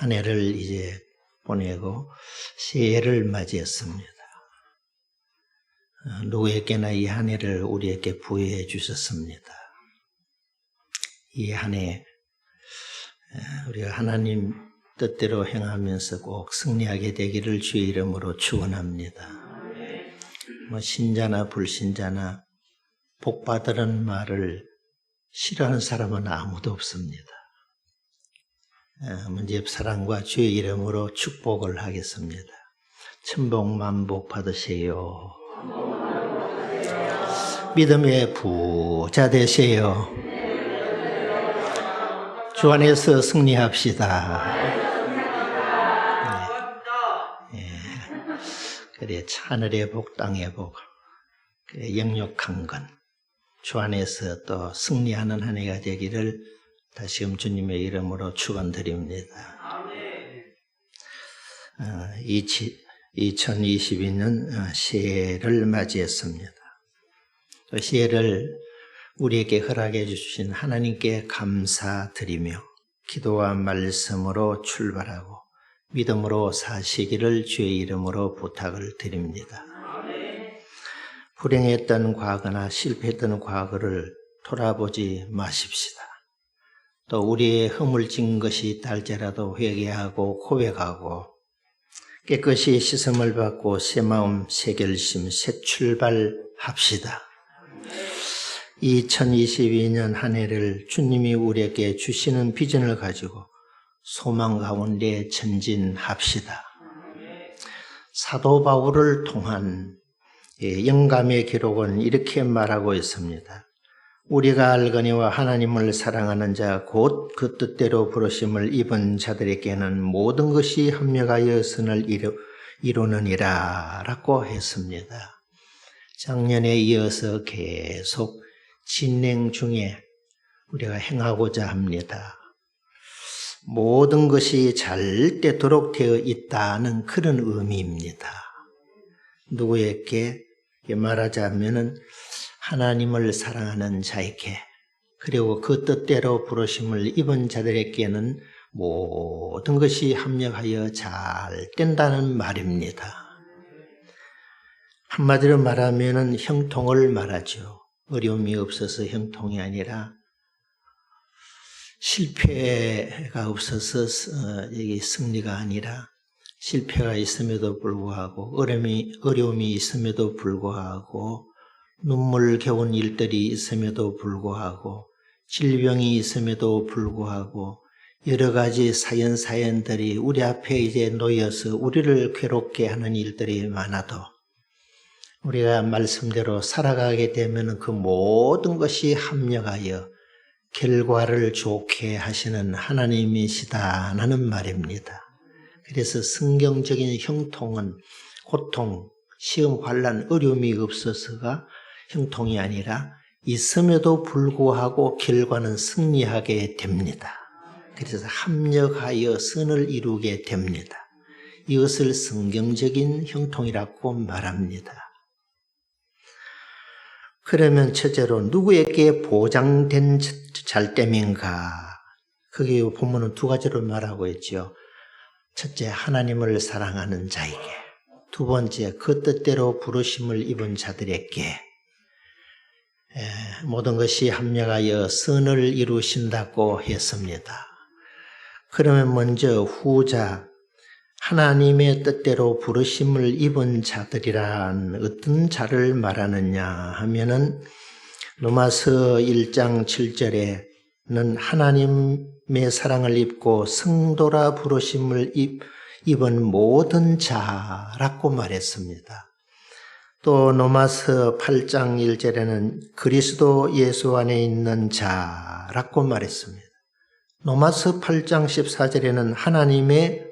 한 해를 이제 보내고 새해를 맞이했습니다. 누구에게나 이 한 해를 우리에게 부여해 주셨습니다. 이 한 해 우리가 하나님 뜻대로 행하면서 꼭 승리하게 되기를 주의 이름으로 축원합니다. 신자나 불신자나 복 받으라는 말을 싫어하는 사람은 아무도 없습니다. 먼저 옆사람과 주의 이름으로 축복을 하겠습니다. 천복만복 받으세요. 믿음의 부자 되세요. 주 안에서 승리합시다. 그래, 하늘의 복, 땅의 복, 그래, 영육한 건 주 안에서 또 승리하는 한 해가 되기를 다시금 주님의 이름으로 축원드립니다. 2022년 새해를 맞이했습니다. 또 새해를 우리에게 허락해 주신 하나님께 감사드리며 기도와 말씀으로 출발하고 믿음으로 사시기를 주의 이름으로 부탁을 드립니다. 불행했던 과거나 실패했던 과거를 돌아보지 마십시다. 또 우리의 허물진 것이 있달지라도 회개하고 고백하고 깨끗이 씻음을 받고 새 마음, 새 결심, 새 출발합시다. 2022년 한 해를 주님이 우리에게 주시는 비전을 가지고 소망 가운데 전진합시다. 사도 바울을 통한 영감의 기록은 이렇게 말하고 있습니다. 우리가 알거니와 하나님을 사랑하는 자 곧 그 뜻대로 부르심을 입은 자들에게는 모든 것이 합력하여 선을 이루느니라 라고 했습니다. 작년에 이어서 계속 진행 중에 우리가 행하고자 합니다. 모든 것이 잘 되도록 되어 있다는 그런 의미입니다. 누구에게 말하자면은 하나님을 사랑하는 자에게 그리고 그 뜻대로 부르심을 입은 자들에게는 모든 것이 합력하여 잘 된다는 말입니다. 한마디로 말하면은 형통을 말하죠. 어려움이 없어서 형통이 아니라 실패가 없어서 이게 승리가 아니라 실패가 있음에도 불구하고 어려움이 있음에도 불구하고 눈물겨운 일들이 있음에도 불구하고 질병이 있음에도 불구하고 여러 가지 사연들이 우리 앞에 이제 놓여서 우리를 괴롭게 하는 일들이 많아도 우리가 말씀대로 살아가게 되면 그 모든 것이 합력하여 결과를 좋게 하시는 하나님이시다는 말입니다. 그래서 성경적인 형통은 고통, 시험, 환난, 어려움이 없어서가 형통이 아니라 있음에도 불구하고 결과는 승리하게 됩니다. 그래서 합력하여 선을 이루게 됩니다. 이것을 성경적인 형통이라고 말합니다. 그러면 첫째로 누구에게 보장된 잘됨인가? 거기 본문은 두 가지로 말하고 있죠. 첫째, 하나님을 사랑하는 자에게. 두 번째, 그 뜻대로 부르심을 입은 자들에게. 모든 것이 합력하여 선을 이루신다고 했습니다. 그러면 먼저 후자, 하나님의 뜻대로 부르심을 입은 자들이란 어떤 자를 말하느냐 하면은 로마서 1장 7절에는 하나님의 사랑을 입고 성도라 부르심을 입은 모든 자라고 말했습니다. 또 로마서 8장 1절에는 그리스도 예수 안에 있는 자라고 말했습니다. 로마서 8장 14절에는 하나님의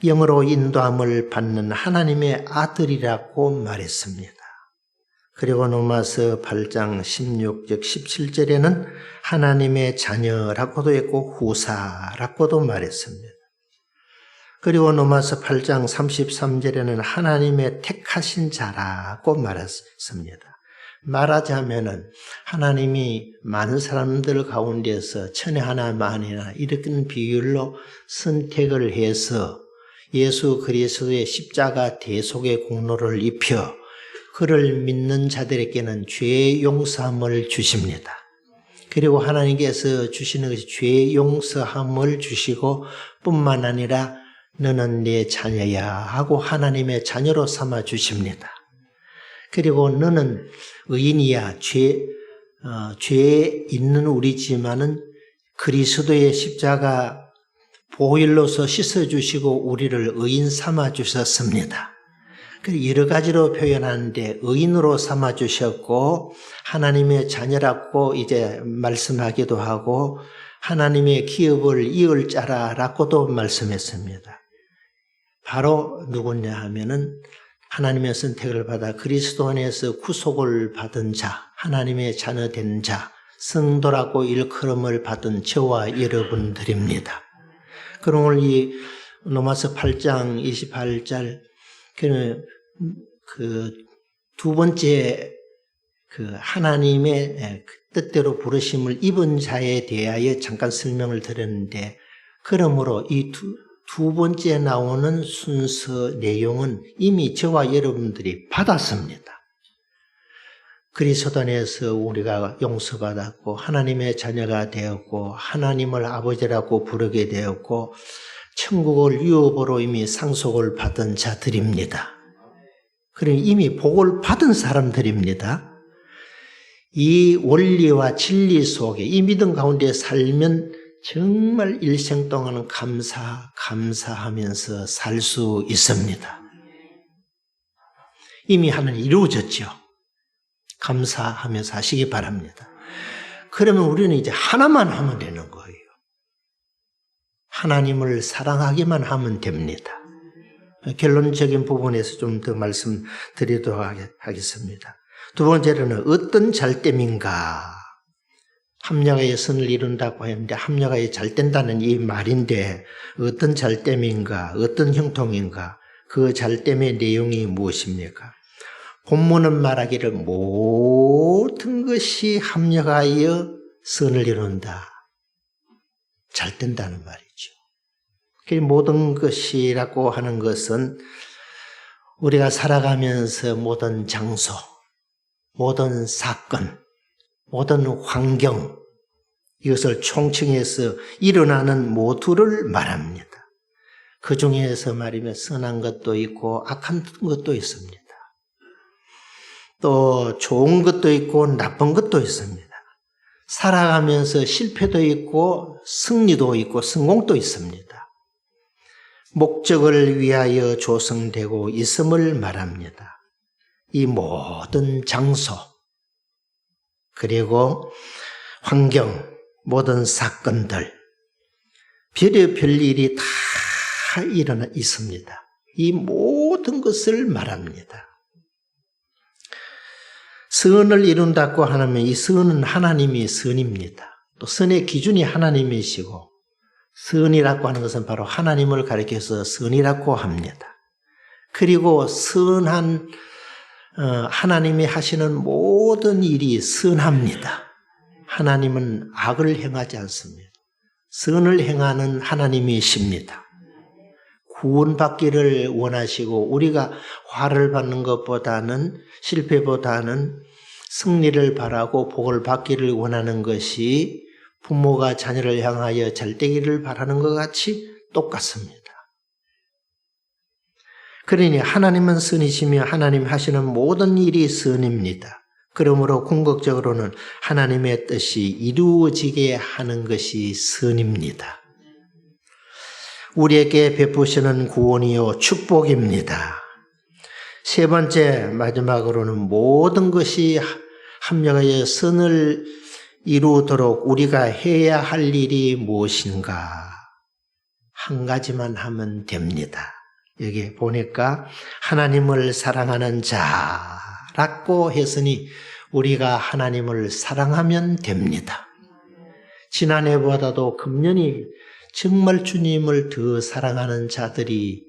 영으로 인도함을 받는 하나님의 아들이라고 말했습니다. 그리고 로마서 8장 16절 17절에는 하나님의 자녀라고도 했고 후사라고도 말했습니다. 그리고 로마서 8장 33절에는 하나님의 택하신 자라고 말했습니다. 말하자면은 하나님이 많은 사람들 가운데서 천에 하나 만이나 이런 비율로 선택을 해서 예수 그리스도의 십자가 대속의 공로를 입혀 그를 믿는 자들에게는 죄 용서함을 주십니다. 그리고 하나님께서 주시는 것이 죄 용서함을 주시고 뿐만 아니라 너는 내 자녀야 하고 하나님의 자녀로 삼아 주십니다. 그리고 너는 의인이야. 죄에 있는 우리지만은 그리스도의 십자가 보혈로서 씻어주시고 우리를 의인 삼아 주셨습니다. 여러 가지로 표현하는데 의인으로 삼아 주셨고 하나님의 자녀라고 이제 말씀하기도 하고 하나님의 기업을 이을 자라라고도 말씀했습니다. 바로 누구냐 하면은 하나님의 선택을 받아 그리스도 안에서 구속을 받은 자, 하나님의 자녀 된 자, 성도라고 일컬음을 받은 저와 여러분들입니다. 그럼 오늘 이 로마서 8장 28절 그 두 번째 하나님의 뜻대로 부르심을 입은 자에 대하여 잠깐 설명을 드렸는데 그러므로 이 두 번째 나오는 순서 내용은 이미 저와 여러분들이 받았습니다. 그리스도 안에서 우리가 용서받았고 하나님의 자녀가 되었고 하나님을 아버지라고 부르게 되었고 천국을 유업으로 이미 상속을 받은 자들입니다. 그러니 이미 복을 받은 사람들입니다. 이 원리와 진리 속에 이 믿음 가운데 살면 정말 일생 동안은 감사하면서 살 수 있습니다. 이미 하나님 이루어졌죠. 감사하면서 하시기 바랍니다. 그러면 우리는 이제 하나만 하면 되는 거예요. 하나님을 사랑하기만 하면 됩니다. 결론적인 부분에서 좀 더 말씀드리도록 하겠습니다. 두 번째로는 어떤 잘됨인가? 합력하여 선을 이룬다고 했는데 합력하여 잘된다는 이 말인데 어떤 잘됨인가? 어떤 형통인가? 그 잘됨의 내용이 무엇입니까? 본문은 말하기를 모든 것이 합력하여 선을 이룬다. 잘된다는 말이죠. 그 모든 것이라고 하는 것은 우리가 살아가면서 모든 장소, 모든 사건, 모든 환경, 이것을 총칭해서 일어나는 모두를 말합니다. 그 중에서 말이면 선한 것도 있고 악한 것도 있습니다. 또 좋은 것도 있고 나쁜 것도 있습니다. 살아가면서 실패도 있고 승리도 있고 성공도 있습니다. 목적을 위하여 조성되고 있음을 말합니다. 이 모든 장소, 그리고 환경, 모든 사건들, 별의별 일이 다 일어나 있습니다. 이 모든 것을 말합니다. 선을 이룬다고 하면 이 선은 하나님이 선입니다. 또 선의 기준이 하나님이시고 선이라고 하는 것은 바로 하나님을 가리켜서 선이라고 합니다. 그리고 선한 하나님이 하시는 모든 일이 선합니다. 하나님은 악을 행하지 않습니다. 선을 행하는 하나님이십니다. 구원받기를 원하시고 우리가 화를 받는 것보다는 실패보다는 승리를 바라고 복을 받기를 원하는 것이 부모가 자녀를 향하여 잘되기를 바라는 것 같이 똑같습니다. 그러니 하나님은 선이시며 하나님 하시는 모든 일이 선입니다. 그러므로 궁극적으로는 하나님의 뜻이 이루어지게 하는 것이 선입니다. 우리에게 베푸시는 구원이요 축복입니다. 세 번째 마지막으로는 모든 것이 합력하여 선을 이루도록 우리가 해야 할 일이 무엇인가? 한 가지만 하면 됩니다. 여기 보니까 하나님을 사랑하는 자라고 했으니 우리가 하나님을 사랑하면 됩니다. 지난해보다도 금년이 정말 주님을 더 사랑하는 자들이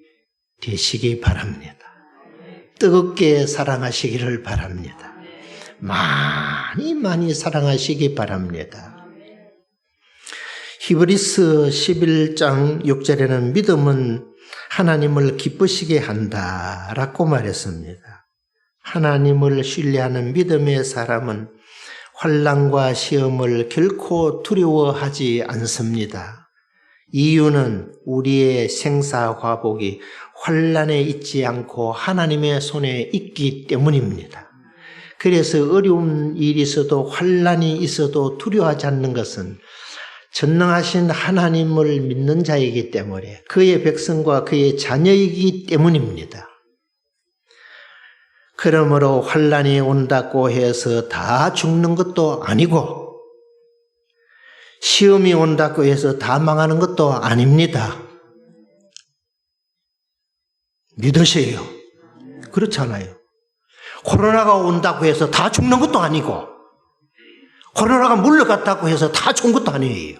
되시기 바랍니다. 뜨겁게 사랑하시기를 바랍니다. 많이 많이 사랑하시기 바랍니다. 히브리서 11장 6절에는 믿음은 하나님을 기쁘시게 한다라고 말했습니다. 하나님을 신뢰하는 믿음의 사람은 환난과 시험을 결코 두려워하지 않습니다. 이유는 우리의 생사화복이 환난에 있지 않고 하나님의 손에 있기 때문입니다. 그래서 어려운 일이 있어도 환난이 있어도 두려워하지 않는 것은 전능하신 하나님을 믿는 자이기 때문에 그의 백성과 그의 자녀이기 때문입니다. 그러므로 환난이 온다고 해서 다 죽는 것도 아니고 시험이 온다고 해서 다 망하는 것도 아닙니다. 믿으세요. 그렇잖아요. 코로나가 온다고 해서 다 죽는 것도 아니고 코로나가 물러갔다고 해서 다 죽은 것도 아니에요.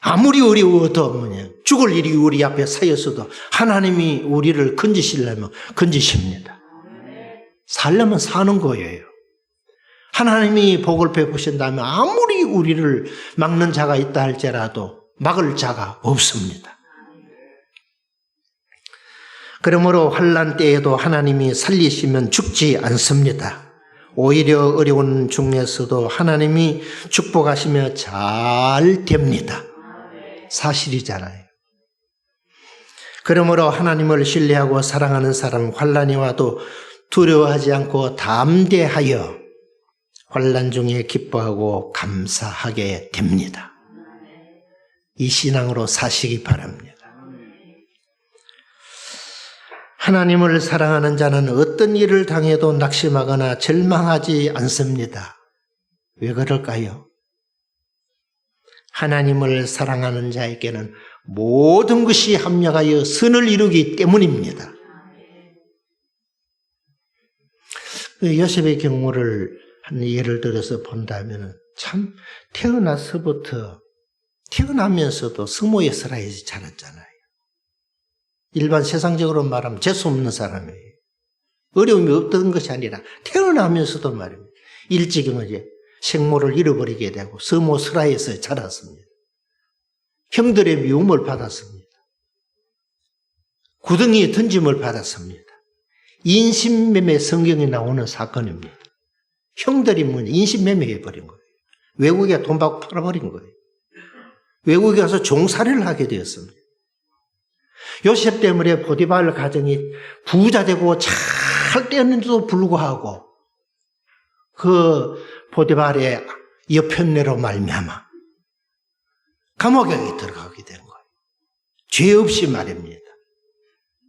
아무리 어려워도 죽을 일이 우리 앞에 쌓였어도 하나님이 우리를 건지시려면 건지십니다. 살려면 사는 거예요. 하나님이 복을 베푸신다면 아무리 우리를 막는 자가 있다 할지라도 막을 자가 없습니다. 그러므로 환난 때에도 하나님이 살리시면 죽지 않습니다. 오히려 어려운 중에서도 하나님이 축복하시며 잘 됩니다. 사실이잖아요. 그러므로 하나님을 신뢰하고 사랑하는 사람은 환난이 와도 두려워하지 않고 담대하여 환난 중에 기뻐하고 감사하게 됩니다. 이 신앙으로 사시기 바랍니다. 하나님을 사랑하는 자는 어떤 일을 당해도 낙심하거나 절망하지 않습니다. 왜 그럴까요? 하나님을 사랑하는 자에게는 모든 것이 합력하여 선을 이루기 때문입니다. 요셉의 경우를 한 예를 들어서 본다면 참 태어나면서도 성모의 슬하에 자랐잖아요. 일반 세상적으로 말하면 재수 없는 사람이에요. 어려움이 없던 것이 아니라 태어나면서도 말입니다. 일찍이 생모를 잃어버리게 되고 성모 슬하에서 자랐습니다. 형들의 미움을 받았습니다. 구덩이에 던짐을 받았습니다. 인신매매 성경에 나오는 사건입니다. 형들이 인신매매해버린 거예요. 외국에 돈 받고 팔아버린 거예요. 외국에 가서 종살이를 하게 되었습니다. 요셉 때문에 보디발 가정이 부자되고 잘 되었는데도 불구하고 그 보디발의 여편네로 말미암아 감옥에 들어가게 된 거예요. 죄 없이 말입니다.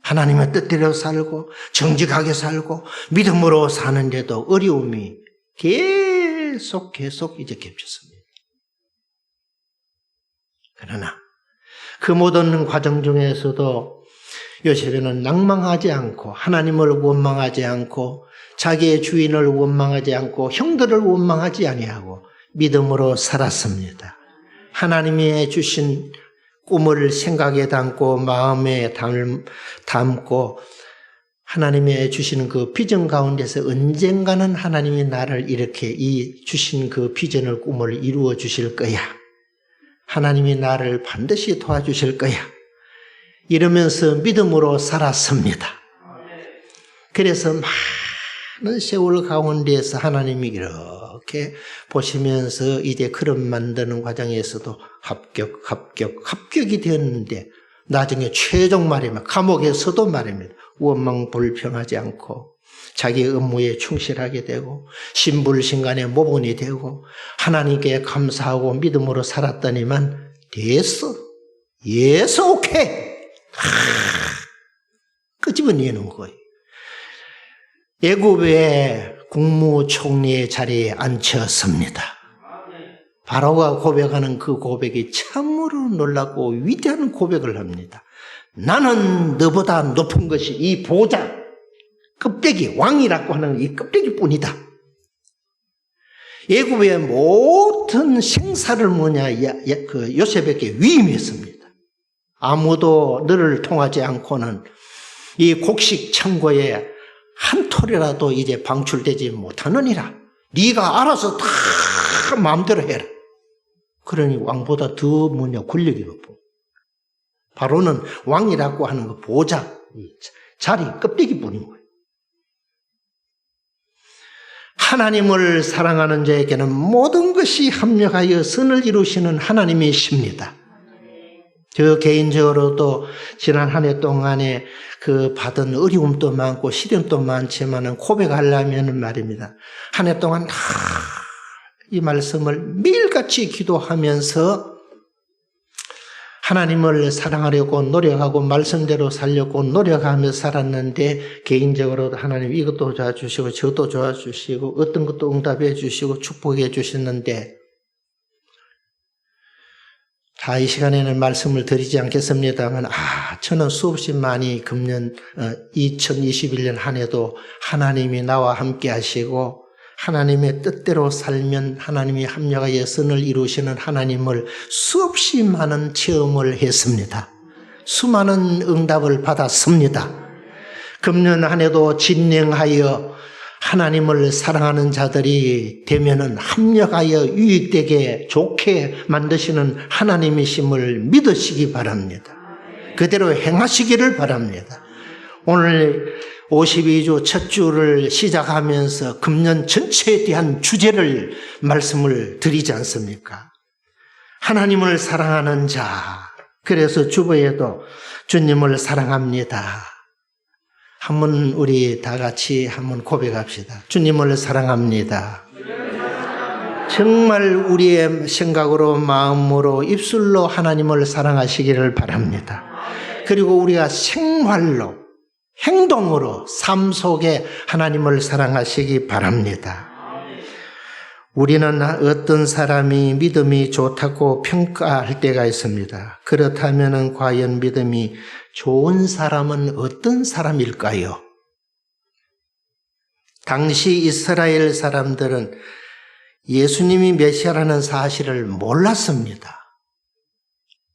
하나님의 뜻대로 살고 정직하게 살고 믿음으로 사는데도 어려움이 계속 이제 겹쳤습니다. 그러나 그 모든 과정 중에서도 요셉은 낭망하지 않고 하나님을 원망하지 않고 자기의 주인을 원망하지 않고 형들을 원망하지 아니하고 믿음으로 살았습니다. 하나님이 주신 꿈을 생각에 담고 마음에 담고 하나님의 주시는 그 비전 가운데서 언젠가는 하나님이 나를 이렇게 주신 그 비전을 꿈을 이루어 주실 거야. 하나님이 나를 반드시 도와주실 거야. 이러면서 믿음으로 살았습니다. 그래서 많은 세월 가운데에서 하나님이 이렇게 보시면서 이제 그릇 만드는 과정에서도 합격이 되었는데 나중에 최종 말이면 감옥에서도 말입니다. 원망 불평하지 않고 자기 업무에 충실하게 되고 신불신간의 모본이 되고 하나님께 감사하고 믿음으로 살았더니만 됐어. 예서 오케이. 끄집어내는 거예요. 애굽의 국무총리의 자리에 앉혔습니다. 바로가 고백하는 그 고백이 참으로 놀랍고 위대한 고백을 합니다. 나는 너보다 높은 것이 이 보좌, 껍데기, 왕이라고 하는 이 껍데기뿐이다. 애굽의 모든 생사를 요셉에게 위임했습니다. 아무도 너를 통하지 않고는 이 곡식 창고에 한 톨이라도 이제 방출되지 못하느니라. 네가 알아서 다 마음대로 해라. 그러니 왕보다 더 권력이 높고, 바로는 왕이라고 하는 그 보좌, 자리, 껍데기뿐인 거예요. 하나님을 사랑하는 자에게는 모든 것이 합력하여 선을 이루시는 하나님이십니다. 저 개인적으로도 지난 한 해 동안에 그 받은 어려움도 많고 시련도 많지만은 고백하려면 말입니다. 한 해 동안 이 말씀을 매일같이 기도하면서 하나님을 사랑하려고 노력하고 말씀대로 살려고 노력하며 살았는데, 개인적으로도 하나님 이것도 도와주시고 저것도 도와주시고 어떤 것도 응답해 주시고 축복해 주셨는데, 다 이 시간에는 말씀을 드리지 않겠습니다만, 저는 수없이 많이 금년 2021년 한 해도 하나님이 나와 함께 하시고 하나님의 뜻대로 살면 하나님이 합력하여 선을 이루시는 하나님을 수없이 많은 체험을 했습니다. 수많은 응답을 받았습니다. 금년 한 해도 진행하여 하나님을 사랑하는 자들이 되면은 합력하여 유익되게 좋게 만드시는 하나님이심을 믿으시기 바랍니다. 그대로 행하시기를 바랍니다. 오늘 52주 첫 주를 시작하면서 금년 전체에 대한 주제를 말씀을 드리지 않습니까? 하나님을 사랑하는 자. 그래서 주보에도 주님을 사랑합니다. 한번 우리 다 같이 한번 고백합시다. 주님을 사랑합니다. 정말 우리의 생각으로, 마음으로, 입술로 하나님을 사랑하시기를 바랍니다. 그리고 우리가 생활로, 행동으로, 삶 속에 하나님을 사랑하시기 바랍니다. 우리는 어떤 사람이 믿음이 좋다고 평가할 때가 있습니다. 그렇다면 과연 믿음이 좋은 사람은 어떤 사람일까요? 당시 이스라엘 사람들은 예수님이 메시아라는 사실을 몰랐습니다.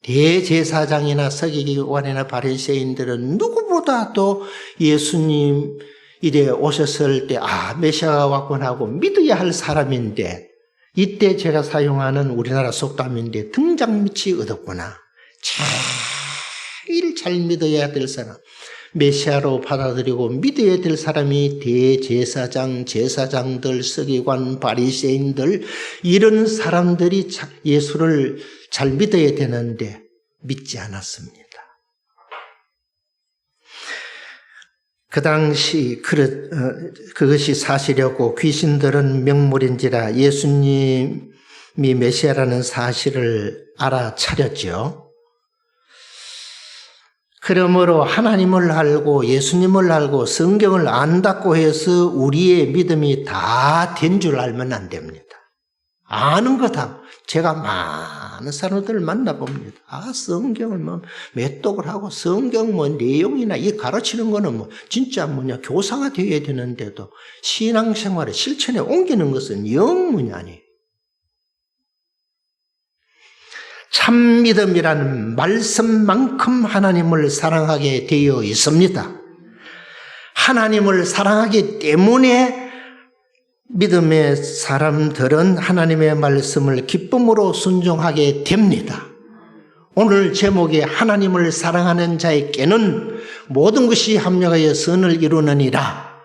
대제사장이나 서기관이나 바리새인들은 누구보다도 예수님 이래 오셨을 때 메시아가 왔구나 하고 믿어야 할 사람인데, 이때 제가 사용하는 우리나라 속담인데 등잔밑이 얻었구나. 제일 잘 믿어야 될 사람, 메시아로 받아들이고 믿어야 될 사람이 대제사장, 제사장들, 서기관, 바리새인들, 이런 사람들이 예수를 잘 믿어야 되는데 믿지 않았습니다. 그 당시 그것이 사실이었고 귀신들은 명물인지라 예수님이 메시아라는 사실을 알아차렸죠. 그러므로 하나님을 알고 예수님을 알고 성경을 안다고 해서 우리의 믿음이 다 된 줄 알면 안 됩니다. 아는 거다. 제가 많은 사람들을 만나봅니다. 성경을 매독을 하고 성경 내용이나 이 가르치는 거는 진짜 교사가 되어야 되는데도 신앙생활의 실천에 옮기는 것은 영 아니에요. 참 믿음이라는 말씀만큼 하나님을 사랑하게 되어 있습니다. 하나님을 사랑하기 때문에 믿음의 사람들은 하나님의 말씀을 기쁨으로 순종하게 됩니다. 오늘 제목이 하나님을 사랑하는 자에게는 모든 것이 합력하여 선을 이루느니라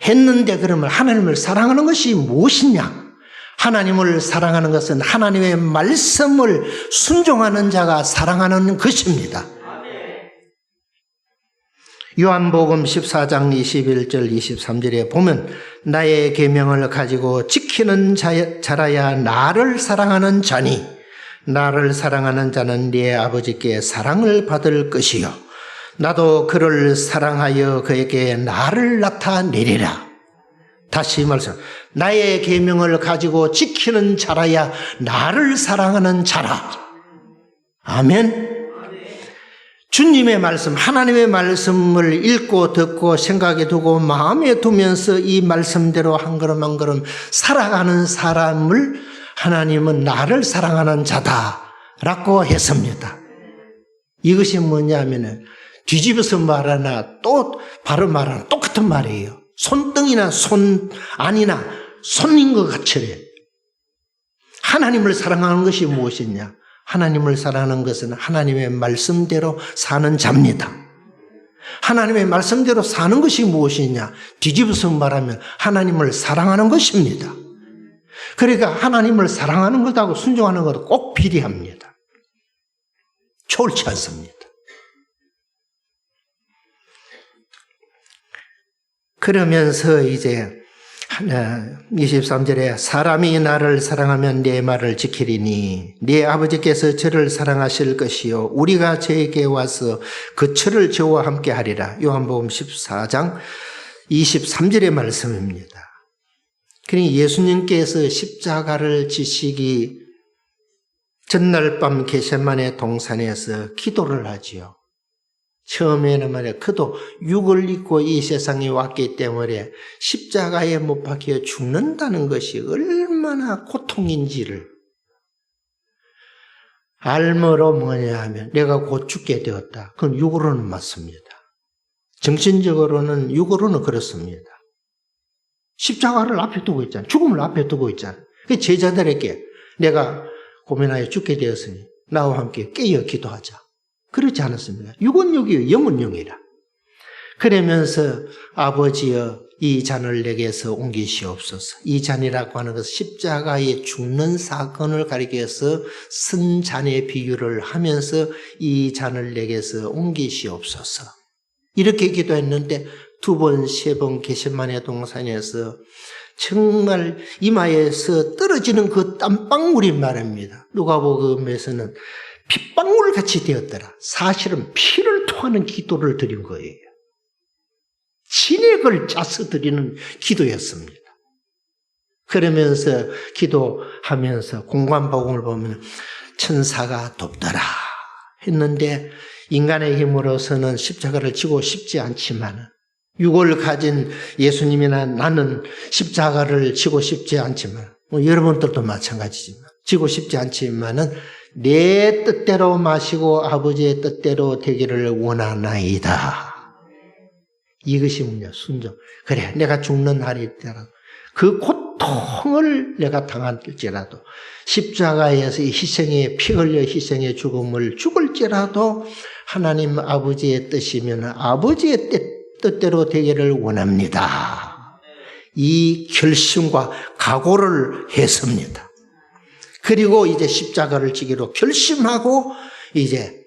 했는데, 그러면 하나님을 사랑하는 것이 무엇이냐? 하나님을 사랑하는 것은 하나님의 말씀을 순종하는 자가 사랑하는 것입니다. 요한복음 14장 21절 23절에 보면 나의 계명을 가지고 지키는 자라야 나를 사랑하는 자니 나를 사랑하는 자는 네 아버지께 사랑을 받을 것이요 나도 그를 사랑하여 그에게 나를 나타내리라. 다시 말씀, 나의 계명을 가지고 지키는 자라야 나를 사랑하는 자라. 아멘. 주님의 말씀, 하나님의 말씀을 읽고 듣고 생각해 두고 마음에 두면서 이 말씀대로 한 걸음 한 걸음 살아가는 사람을 하나님은 나를 사랑하는 자다라고 했습니다. 이것이 뭐냐면은 뒤집어서 말하나 또 바로 말하나 똑같은 말이에요. 손등이나 손 안이나 손인 것 같으래. 하나님을 사랑하는 것이 무엇이냐? 하나님을 사랑하는 것은 하나님의 말씀대로 사는 자입니다. 하나님의 말씀대로 사는 것이 무엇이냐? 뒤집어서 말하면 하나님을 사랑하는 것입니다. 그러니까 하나님을 사랑하는 것하고 순종하는 것도 꼭 비례합니다. 좋지 않습니다. 그러면서 이제 23절에 사람이 나를 사랑하면 내 말을 지키리니 네 아버지께서 저를 사랑하실 것이요 우리가 저에게 와서 그 철을 저와 함께 하리라. 요한복음 14장 23절의 말씀입니다. 그러니 예수님께서 십자가를 지시기 전날 밤 겟세마네 동산에서 기도를 하지요. 처음에는 말이야, 그도 육을 입고 이 세상에 왔기 때문에 십자가에 못 박혀 죽는다는 것이 얼마나 고통인지를 알므로 뭐냐 하면 내가 곧 죽게 되었다. 그건 육으로는 맞습니다. 정신적으로는 육으로는 그렇습니다. 십자가를 앞에 두고 있잖아요. 죽음을 앞에 두고 있잖아요. 그 제자들에게 내가 고민하여 죽게 되었으니 나와 함께 깨어 기도하자. 그렇지 않았습니다. 육은 육이요 영은 영이라. 그러면서 아버지여 이 잔을 내게서 옮기시옵소서. 이 잔이라고 하는 것은 십자가에 죽는 사건을 가리켜서 쓴 잔의 비유를 하면서 이 잔을 내게서 옮기시옵소서. 이렇게 기도했는데 2번, 3번 겟세마네 동산에서 정말 이마에서 떨어지는 그 땀방울이 말입니다. 누가복음에서는 핏방울 같이 되었더라. 사실은 피를 토하는 기도를 드린 거예요. 진액을 짜서 드리는 기도였습니다. 그러면서 기도하면서 공관복음을 보면 천사가 돕더라 했는데 인간의 힘으로서는 십자가를 지고 싶지 않지만 육을 가진 예수님이나 나는 십자가를 지고 싶지 않지만 여러분들도 마찬가지지만 지고 싶지 않지만은 내 뜻대로 마시고 아버지의 뜻대로 되기를 원하나이다. 이것이 뭐냐? 순종. 그래, 내가 죽는 날이 있더라도 그 고통을 내가 당할지라도 십자가에서 희생의 피 흘려 희생의 죽음을 죽을지라도 하나님 아버지의 뜻이면 아버지의 뜻대로 되기를 원합니다. 이 결심과 각오를 했습니다. 그리고 이제 십자가를 지기로 결심하고 이제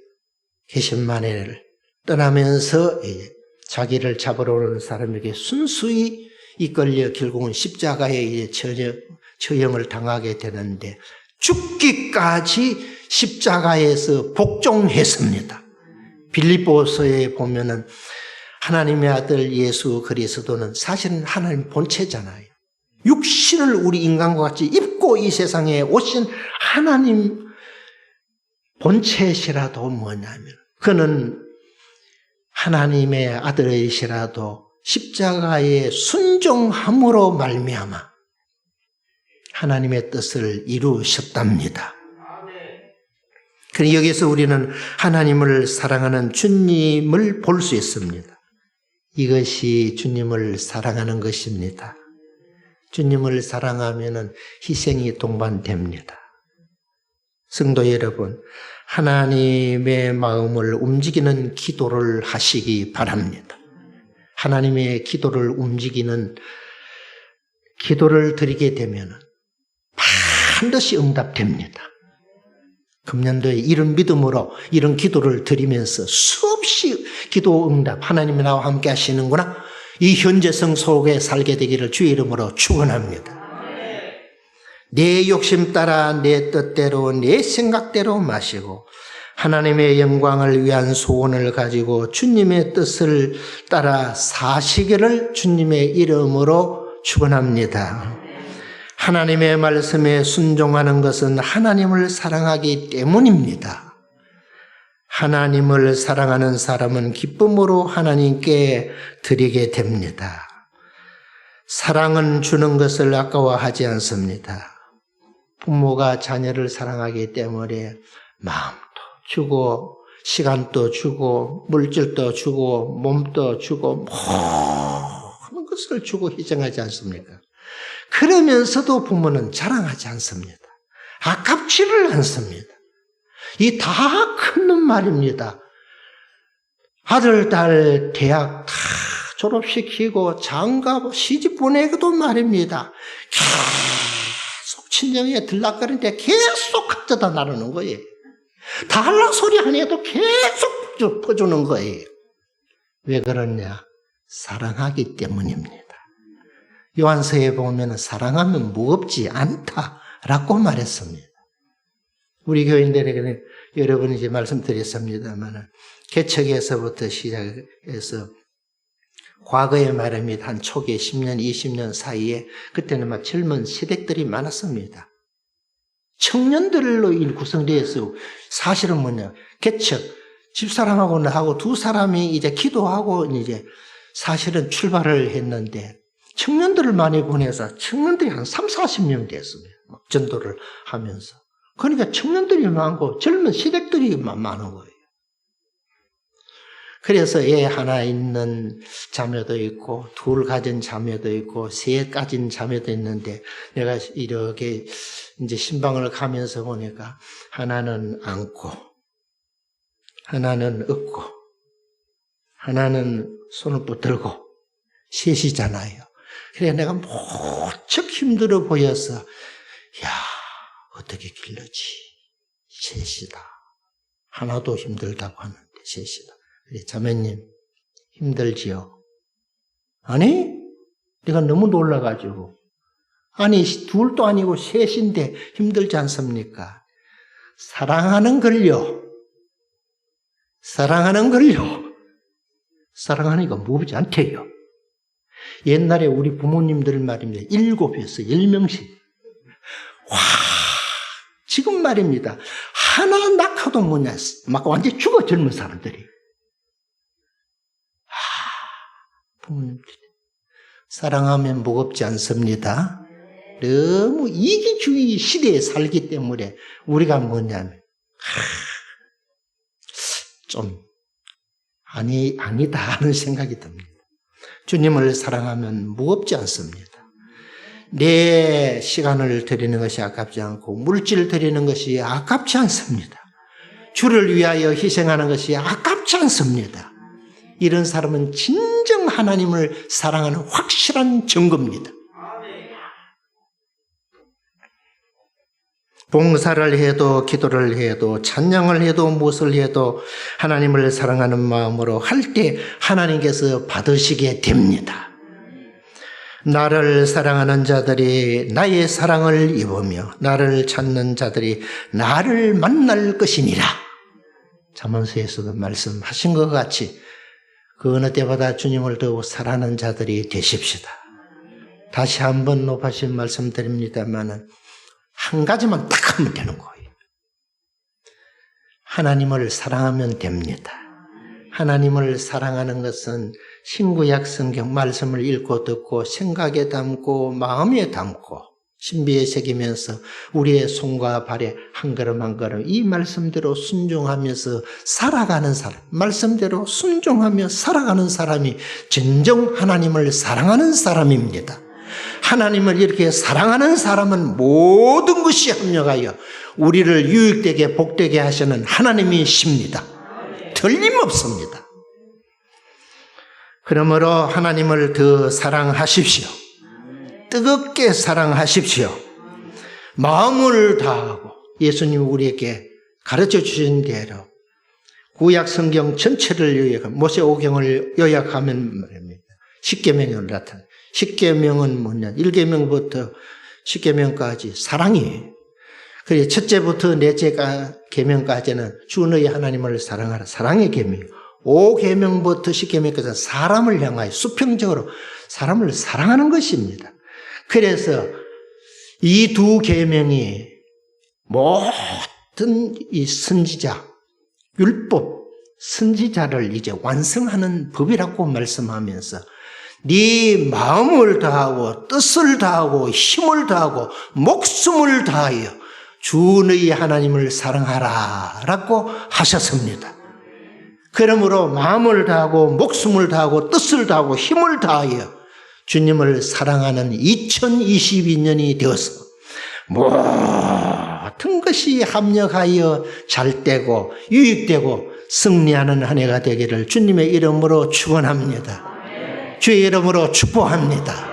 겟세마네를 떠나면서 이제 자기를 잡으러 오는 사람에게 순수히 이끌려 결국은 십자가에 이제 처형을 당하게 되는데 죽기까지 십자가에서 복종했습니다. 빌립보서에 보면은 하나님의 아들 예수 그리스도는 사실은 하나님 본체잖아요. 육신을 우리 인간과 같이 입고 이 세상에 오신 하나님 본체시라도 뭐냐면 그는 하나님의 아들이시라도 십자가에 순종함으로 말미암아 하나님의 뜻을 이루셨답니다. 그래서 여기서 우리는 하나님을 사랑하는 주님을 볼 수 있습니다. 이것이 주님을 사랑하는 것입니다. 주님을 사랑하면 희생이 동반됩니다. 성도 여러분, 하나님의 마음을 움직이는 기도를 하시기 바랍니다. 하나님의 기도를 움직이는 기도를 드리게 되면 반드시 응답됩니다. 금년도에 이런 믿음으로 이런 기도를 드리면서 수없이 기도 응답, 하나님이 나와 함께 하시는구나, 이 현재성 속에 살게 되기를 주의 이름으로 축원합니다. 내 욕심 따라 내 뜻대로 내 생각대로 마시고 하나님의 영광을 위한 소원을 가지고 주님의 뜻을 따라 사시기를 주님의 이름으로 축원합니다. 하나님의 말씀에 순종하는 것은 하나님을 사랑하기 때문입니다. 하나님을 사랑하는 사람은 기쁨으로 하나님께 드리게 됩니다. 사랑은 주는 것을 아까워하지 않습니다. 부모가 자녀를 사랑하기 때문에 마음도 주고 시간도 주고 물질도 주고 몸도 주고 모든 것을 주고 희생하지 않습니까? 그러면서도 부모는 자랑하지 않습니다. 아깝지를 않습니다. 이 다 큰 놈 말입니다. 아들, 딸 대학 다 졸업시키고 장가 시집 보내고도 말입니다. 계속 친정에 들락거리는데 계속 가져다 나르는 거예요. 달라 소리 안 해도 계속 퍼주는 거예요. 왜 그러냐? 사랑하기 때문입니다. 요한서에 보면 사랑하면 무겁지 않다라고 말했습니다. 우리 교인들에게는 여러 번 이제 말씀드렸습니다만 개척에서부터 시작해서 과거에 말입니다. 한 초기에 10년, 20년 사이에 그때는 막 젊은 시댁들이 많았습니다. 청년들로 구성되어 있어. 사실은 뭐냐? 개척, 집사람하고는 하고 두 사람이 이제 기도하고 이제 사실은 출발을 했는데 청년들을 많이 보내서 청년들이 한 3, 40명 됐습니다. 막 전도를 하면서. 그러니까 청년들이 많고 젊은 시댁들이 많은 거예요. 그래서 애 하나 있는 자매도 있고 둘 가진 자매도 있고 셋 가진 자매도 있는데 내가 이렇게 이제 신방을 가면서 보니까 하나는 안고 하나는 업고 하나는 손을 붙들고 셋이잖아요. 그래 내가 무척 힘들어 보여서 야 어떻게 길러지? 셋이다. 하나도 힘들다고 하는데 셋이다. 그래 자매님 힘들지요? 아니 내가 너무 놀라가지고 아니 둘도 아니고 셋인데 힘들지 않습니까? 사랑하는 걸요. 사랑하니까 무겁지 않대요. 옛날에 우리 부모님들 말입니다. 7이었어요. 10명씩. 와, 지금 말입니다. 하나 낳고도 뭐냐, 막 완전히 죽어, 젊은 사람들이. 부모님들. 사랑하면 무겁지 않습니다. 너무 이기주의 시대에 살기 때문에 우리가 뭐냐면, 좀, 아니다 하는 생각이 듭니다. 주님을 사랑하면 무겁지 않습니다. 내 시간을 드리는 것이 아깝지 않고 물질을 드리는 것이 아깝지 않습니다. 주를 위하여 희생하는 것이 아깝지 않습니다. 이런 사람은 진정 하나님을 사랑하는 확실한 증거입니다. 봉사를 해도 기도를 해도 찬양을 해도 무엇을 해도 하나님을 사랑하는 마음으로 할 때 하나님께서 받으시게 됩니다. 나를 사랑하는 자들이 나의 사랑을 입으며 나를 찾는 자들이 나를 만날 것이니라. 잠언서에서도 말씀하신 것 같이 그 어느 때보다 주님을 더욱 사랑하는 자들이 되십시다. 다시 한번 높아신 말씀드립니다만 한 가지만 딱 하면 되는 거예요. 하나님을 사랑하면 됩니다. 하나님을 사랑하는 것은 신구약 성경 말씀을 읽고 듣고 생각에 담고 마음에 담고 신비에 새기면서 우리의 손과 발에 한 걸음 한 걸음 이 말씀대로 순종하면서 살아가는 사람, 말씀대로 순종하며 살아가는 사람이 진정 하나님을 사랑하는 사람입니다. 하나님을 이렇게 사랑하는 사람은 모든 것이 합력하여 우리를 유익되게 복되게 하시는 하나님이십니다. 틀림없습니다. 그러므로 하나님을 더 사랑하십시오. 뜨겁게 사랑하십시오. 마음을 다하고 예수님이 우리에게 가르쳐 주신 대로 구약 성경 전체를 요약하면 모세오경을 요약하면 말입니다. 십계명을 나타내. 십계명은 뭐냐? 1계명부터 10계명까지 사랑이에요. 그래서 첫째부터 넷째 계명까지는 주 너희 하나님을 사랑하라. 사랑의 계명. 5계명부터 10계명까지는 사람을 향하여 수평적으로 사람을 사랑하는 것입니다. 그래서 이 두 계명이 모든 이 선지자, 율법, 선지자를 이제 완성하는 법이라고 말씀하면서 네 마음을 다하고 뜻을 다하고 힘을 다하고 목숨을 다하여 주 너희 하나님을 사랑하라 라고 하셨습니다. 그러므로 마음을 다하고 목숨을 다하고 뜻을 다하고 힘을 다하여 주님을 사랑하는 2022년이 되어서 모든 것이 합력하여 잘 되고 유익되고 승리하는 한 해가 되기를 주님의 이름으로 축원합니다. 주의 이름으로 축복합니다.